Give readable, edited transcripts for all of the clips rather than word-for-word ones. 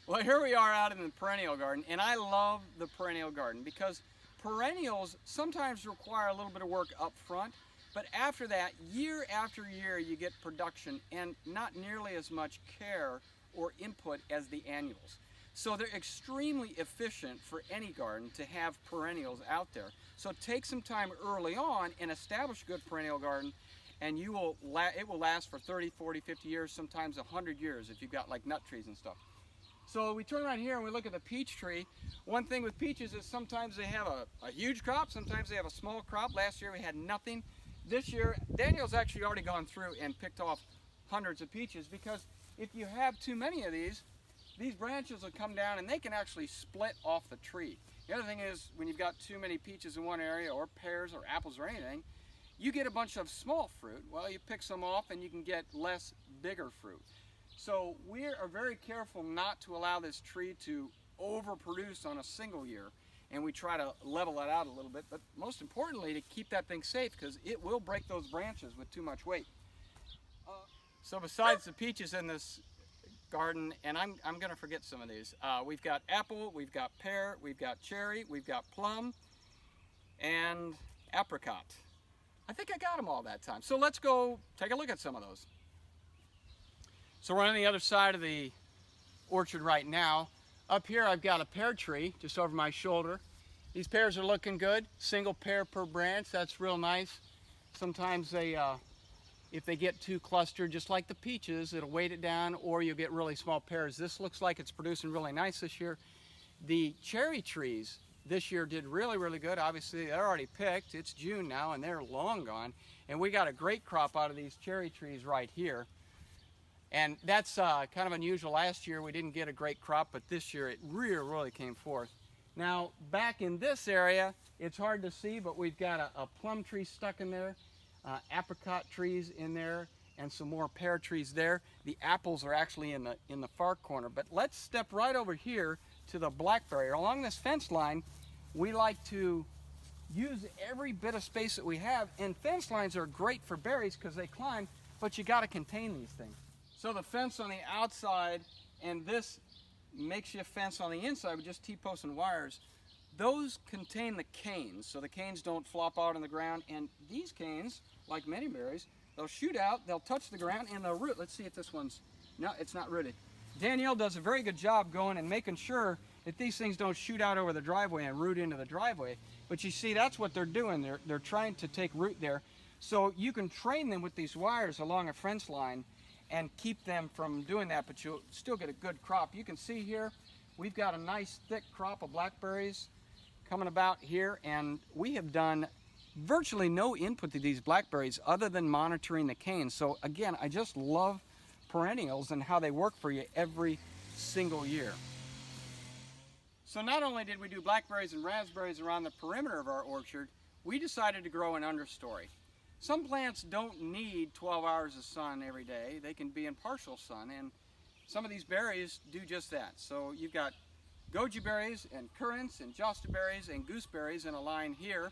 Well, here we are out in the perennial garden, and I love the perennial garden because perennials sometimes require a little bit of work up front, but after that, year after year, you get production and not nearly as much care or input as the annuals. So they're extremely efficient for any garden to have perennials out there. So take some time early on and establish a good perennial garden, and it will last for 30, 40, 50 years, sometimes 100 years if you've got like nut trees and stuff. So we turn around here and we look at the peach tree. One thing with peaches is sometimes they have a huge crop, sometimes they have a small crop. Last year we had nothing. This year, Daniel's actually already gone through and picked off hundreds of peaches, because if you have too many of these branches will come down and they can actually split off the tree. The other thing is, when you've got too many peaches in one area, or pears or apples or anything, you get a bunch of small fruit. Well, you pick some off and you can get less bigger fruit. So we are very careful not to allow this tree to overproduce on a single year, and we try to level it out a little bit, but most importantly to keep that thing safe, because it will break those branches with too much weight. So besides the peaches in this garden, and I'm going to forget some of these, we've got apple, we've got pear, we've got cherry, we've got plum, and apricot. I think I got them all that time. So let's go take a look at some of those. So we're on the other side of the orchard right now. Up here I've got a pear tree just over my shoulder. These pears are looking good. Single pear per branch, that's real nice. Sometimes they, if they get too clustered, just like the peaches, it'll weight it down, or you'll get really small pears. This looks like it's producing really nice this year. The cherry trees this year did really, really good. Obviously they're already picked. It's June now and they're long gone. And we got a great crop out of these cherry trees right here. And that's kind of unusual. Last year we didn't get a great crop, but this year it really came forth. Now back in this area, it's hard to see, but we've got a plum tree stuck in there, apricot trees in there, and some more pear trees there. The apples are actually in the far corner. But let's step right over here to the blackberry. Along this fence line, we like to use every bit of space that we have, and fence lines are great for berries because they climb, but you got to contain these things. So the fence on the outside and this makeshift fence on the inside with just T-posts and wires, those contain the canes, so the canes don't flop out on the ground. And these canes, like many berries, they'll shoot out, they'll touch the ground, and they'll root. Let's see if this one's, no, it's not rooted. Danielle does a very good job going and making sure that these things don't shoot out over the driveway and root into the driveway. But you see, that's what they're doing. They're trying to take root there. So you can train them with these wires along a fence line and keep them from doing that, but you'll still get a good crop. You can see here, we've got a nice thick crop of blackberries coming about here, and we have done virtually no input to these blackberries other than monitoring the canes. So again, I just love perennials and how they work for you every single year. So not only did we do blackberries and raspberries around the perimeter of our orchard, we decided to grow an understory. Some plants don't need 12 hours of sun every day. They can be in partial sun, and some of these berries do just that. So you've got goji berries and currants and josta berries and gooseberries in a line here,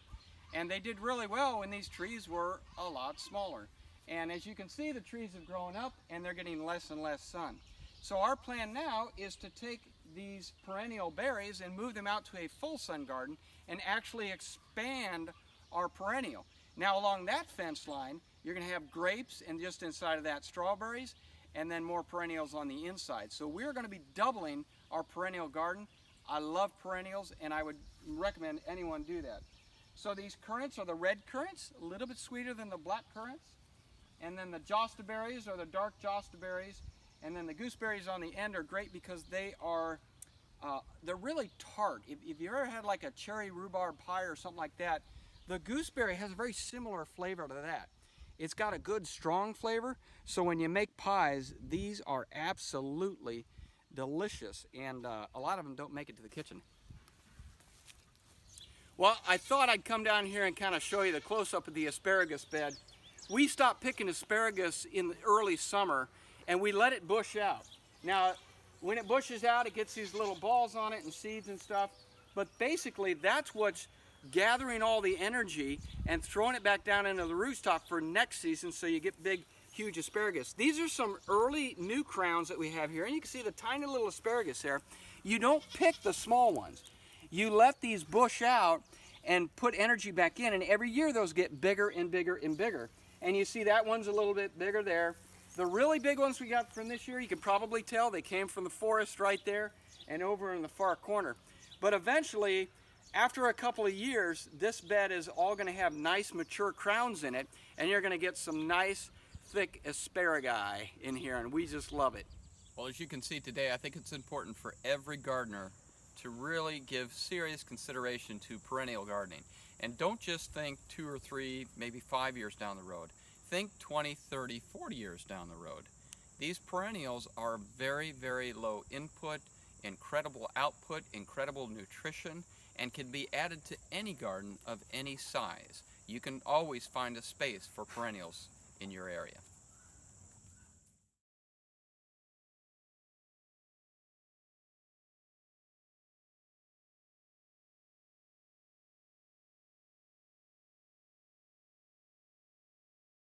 and they did really well when these trees were a lot smaller. And as you can see, the trees have grown up and they're getting less and less sun. So our plan now is to take these perennial berries and move them out to a full sun garden and actually expand our perennial. Now along that fence line, you're going to have grapes, and just inside of that strawberries, and then more perennials on the inside. So we're going to be doubling our perennial garden. I love perennials, and I would recommend anyone do that. So these currants are the red currants, a little bit sweeter than the black currants. And then the josta berries are the dark josta berries. And then the gooseberries on the end are great because they are, they're really tart. If you ever had like a cherry rhubarb pie or something like that, the gooseberry has a very similar flavor to that. It's got a good strong flavor, so when you make pies, these are absolutely delicious, and a lot of them don't make it to the kitchen. Well, I thought I'd come down here and kind of show you the close-up of the asparagus bed. We stopped picking asparagus in the early summer, and we let it bush out. Now, when it bushes out, it gets these little balls on it and seeds and stuff, but basically that's what's gathering all the energy and throwing it back down into the rootstock for next season, so you get big huge asparagus. These are some early new crowns that we have here, and you can see the tiny little asparagus there. You don't pick the small ones. You let these bush out and put energy back in, and every year those get bigger and bigger and bigger. And you see that one's a little bit bigger there. The really big ones we got from this year, you can probably tell they came from the forest right there and over in the far corner. But eventually, after a couple of years, this bed is all going to have nice mature crowns in it, and you're going to get some nice thick asparagus in here, and we just love it. Well, as you can see today, I think it's important for every gardener to really give serious consideration to perennial gardening. And don't just think 2 or 3, maybe 5 years down the road. Think 20, 30, 40 years down the road. These perennials are very, very low input, incredible output, incredible nutrition, and can be added to any garden of any size. You can always find a space for perennials in your area.